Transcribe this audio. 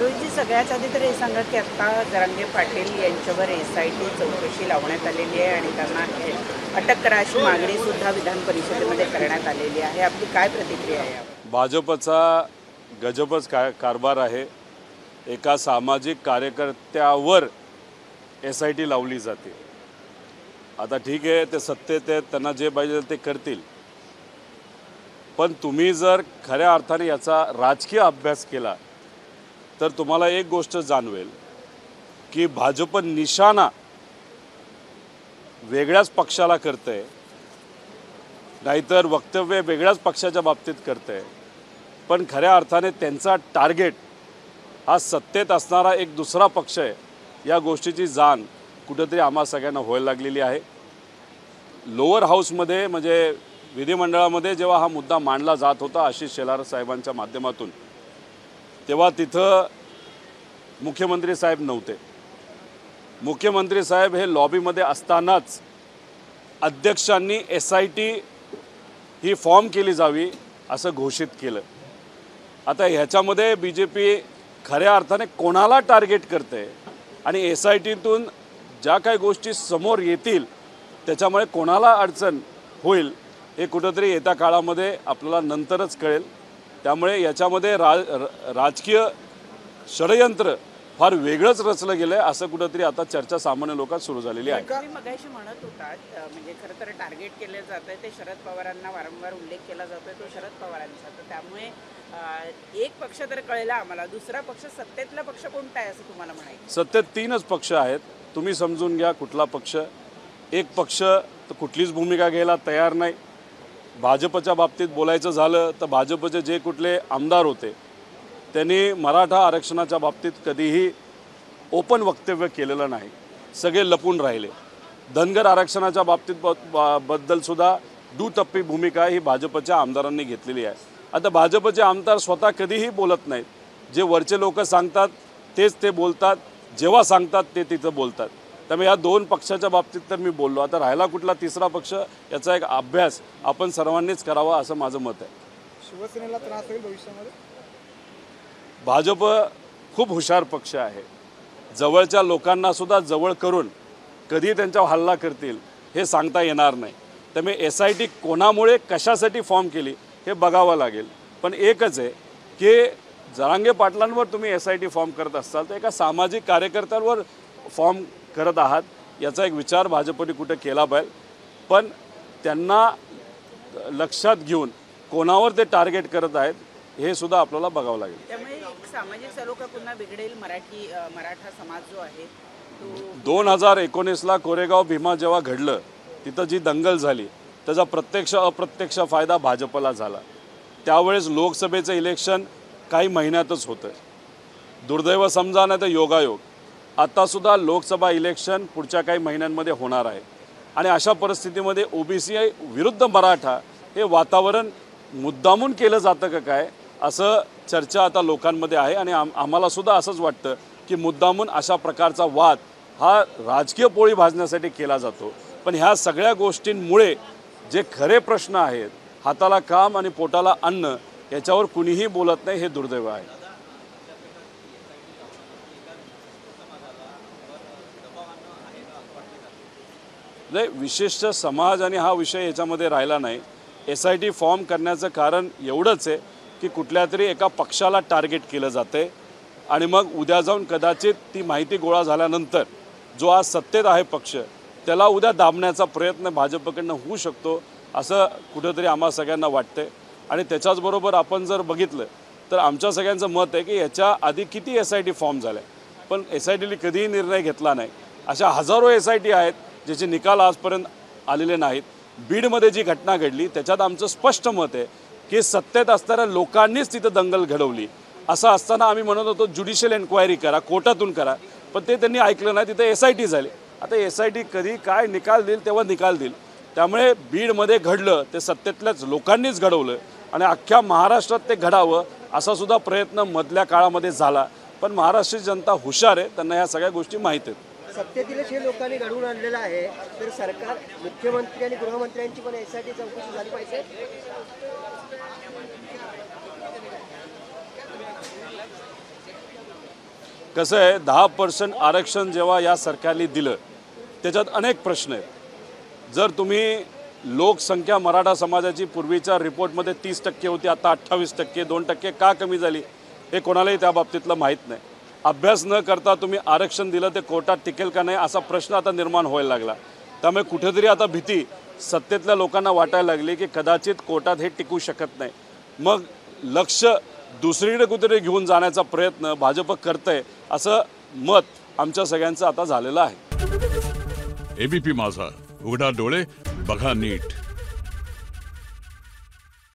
रोहितजी, सगळ्यात आधी तर हे सांगा की आता जरांगे पाटील यांच्यावर SIT चौकशी लावण्यात आलेली आहे आणि त्यांना अटक करा अशी मागणी सुद्धा विधान परिषदेमध्ये करण्यात आलेली आहे. आपली काय प्रतिक्रिया आहे यावर? भाजपचा गजबच कारभार आहे. एका सामाजिक कार्यकर्त्यावर SIT लावली जाते. आता ठीक आहे, ते सत्तेत आहेत, त्यांना जे पाहिजे ते करतील. पण तुम्ही जर खऱ्या अर्थाने याचा राजकीय अभ्यास केला तर तुम्हाला एक गोष्ट जाणवेल की भाजप निशाणा वेगळ्याच पक्षाला करते, नाहीतर वक्तव्य वेगळ्याच पक्षाच्या बाबतीत करते. पण खऱ्या अर्थाने त्यांचा टार्गेट हा सत्तेत असणारा एक दुसरा पक्ष आहे, या गोष्टीची जाण कुठेतरी आम्हा सगळ्यांना व्हायला लागलेली आहे. लोअर हाऊसमध्ये म्हणजे विधिमंडळामध्ये जेव्हा हा मुद्दा मांडला जात होता आशिष शेलार साहेबांच्या माध्यमातून, तेव्हा तिथं मुख्यमंत्री साहेब नव्हते. मुख्यमंत्री साहेब हे लॉबीमध्ये असतानाच अध्यक्षांनी SIT ही फॉर्म केली जावी असं घोषित केलं. आता ह्याच्यामध्ये BJP खऱ्या अर्थाने कोणाला टार्गेट करते आणि SITतून ज्या काही गोष्टी समोर येतील त्याच्यामुळे कोणाला अडचण होईल हे कुठंतरी येत्या काळामध्ये आपल्याला नंतरच कळेल. त्यामुळे याच्यामध्ये राजकीय षडयंत्र फार वेगळंच रचलं गेलं आहे असं कुठंतरी आता चर्चा सामान्य लोकांत सुरू झालेली आहे. तुम्ही मगाशी म्हणत होतात म्हणजे खरं तर टार्गेट केलं जात आहे ते शरद पवारांना वारंवार उल्लेख केला जातोय तो शरद पवारांचा. तर त्यामुळे एक पक्ष तर कळला आम्हाला, दुसरा पक्ष सत्तेतला पक्ष कोणता आहे असं तुम्हाला म्हणायचं? सत्तेत 3च पक्ष आहेत. तुम्ही समजून घ्या कुठला पक्ष. एक पक्ष तर कुठलीच भूमिका घ्यायला तयार नाही. भाजपच्या बाबतीत बोलायचं झालं तर भाजपचे जे कुठले आमदार होते त्यांनी मराठा आरक्षणाच्या बाबतीत कधीही ओपन वक्तव्य केलेलं नाही, सगळे लपून राहिले. धनगर आरक्षणाच्या बाबतीत बद्दलसुद्धा दुटप्पी भूमिका ही भाजपच्या आमदारांनी घेतलेली आहे. आता भाजपचे आमदार स्वतः कधीही बोलत नाहीत. जे वरचे लोक सांगतात तेच ते बोलतात, जेव्हा सांगतात ते तिथं बोलतात. त्यामुळे या 2 पक्षाच्या बाबतीत तर मी बोललो. आता राहिला कुठला तिसरा पक्ष याचा एक अभ्यास आपण सर्वांनीच करावा असं माझं मत आहे. शिवसेनेला त्रास होईल भविष्यामध्ये? भाजप खूप हुशार पक्ष आहे. जवळच्या लोकांना सुद्धा जवळ करून कधी त्यांच्यावर हल्ला करतील हे सांगता येणार नाही. त्यामुळे SIT कोणामुळे कशासाठी फॉर्म केली हे बघावं लागेल. पण एकच आहे की जरांगे पाटलांवर तुम्ही SIT फॉर्म करत असाल तर एका सामाजिक कार्यकर्त्यांवर फॉर्म करत आहात याचा एक विचार भाजपने कुठे केला पाहिजे. पण त्यांना लक्षात घेऊन कोणावर ते टार्गेट करत आहेत हे सुद्धा आपल्याला बघावं लागेल. त्यामुळे एक सामाजिक सलोखा पुन्हा बिघडेल. मराठा समाज जो आहे तो 2019ला कोरेगाव भीमा जेव्हा घडलं तिथं जी दंगल झाली त्याचा प्रत्यक्ष अप्रत्यक्ष फायदा भाजपला झाला. त्यावेळेस लोकसभेचं इलेक्शन काही महिन्यातच होतं. दुर्दैव समजा नाही तर योगायोग, आत्तासुद्धा लोकसभा इलेक्शन पुढच्या काही महिन्यांमध्ये होणार आहे. आणि अशा परिस्थितीमध्ये OBC विरुद्ध मराठा हे वातावरण मुद्दामून केलं जातं का काय असं चर्चा आता लोकांमध्ये आहे. आणि आम्हालासुद्धा असंच वाटतं की मुद्दामून अशा प्रकारचा वाद हा राजकीय पोळी भाजण्यासाठी केला जातो. पण ह्या सगळ्या गोष्टींमुळे जे खरे प्रश्न आहेत, हाताला काम आणि पोटाला अन्न, याच्यावर कुणीही बोलत नाही, हे दुर्दैव आहे. विशिष्ट समाज आणि हा विषय याच्यामध्ये राहिला नाही. SIT फॉर्म करण्याचं कारण एवढंच आहे की कुठल्या तरी एका पक्षाला टार्गेट केलं जाते आणि मग उद्या जाऊन कदाचित ती माहिती गोळा झाल्यानंतर जो आज सत्तेत आहे पक्ष त्याला उद्या दाबण्याचा प्रयत्न भाजपकडनं होऊ शकतो असं कुठेतरी आम्हा सगळ्यांना वाटते. आणि त्याच्याचबरोबर आपण जर बघितलं तर आमच्या सगळ्यांचं मत आहे की याच्या आधी किती SIT फॉर्म झाले पण SITने कधीही निर्णय घेतला नाही. अशा हजारो SIT आहेत ज्याचे निकाल आजपर्यंत आलेले नाहीत. बीडमध्ये जी घटना घडली त्याच्यात आमचं स्पष्ट मत आहे की सत्तेत असणाऱ्या लोकांनीच तिथं दंगल घडवली. असं असताना आम्ही म्हणत होतो ज्युडिशियल एन्क्वायरी करा, कोर्टातून करा, पण ते त्यांनी ऐकलं नाही. तिथे SIT झाले. आता SIT कधी काय निकाल देईल तेव्हा निकाल देईल. त्यामुळे बीडमध्ये घडलं ते सत्तेतल्याच लोकांनीच घडवलं आणि अख्ख्या महाराष्ट्रात ते घडावं असा सुद्धा प्रयत्न मधल्या काळामध्ये झाला. पण महाराष्ट्राची जनता हुशार आहे, त्यांना ह्या सगळ्या गोष्टी माहीत आहेत. सत्तेतीलच हे लोकांनी घडवून आणलेलं आहे तर सरकार, मुख्यमंत्री आणि गृहमंत्र्यांची पण SIT चौकशी झाली पाहिजे. कसं आहे 10% आरक्षण जेव्हा या सरकारने दिलं त्याच्यात अनेक प्रश्न आहेत. जर तुम्ही लोकसंख्या मराठा समाजाची पूर्वीच्या रिपोर्टमध्ये 30% होती, आता 28%, 2% का कमी झाली हे कोणालाही त्या बाबतीतलं माहीत नाही. अभ्यास न करता तुम्ही आरक्षण दिलं ते कोर्टात टिकेल का नाही असा प्रश्न आता निर्माण व्हायला लागला. त्यामुळे कुठेतरी आता भीती सत्तेतल्या लोकांना वाटायला लागली की कदाचित कोर्टात हे टिकू शकत नाही. मग लक्ष दुसरीकडे कुठेतरी घेऊन जाण्याचा प्रयत्न भाजप करतंय असं मत आमच्या सगळ्यांचं आता झालेलं आहे. एबीपी माझा, उघडा डोळे बघा नीट.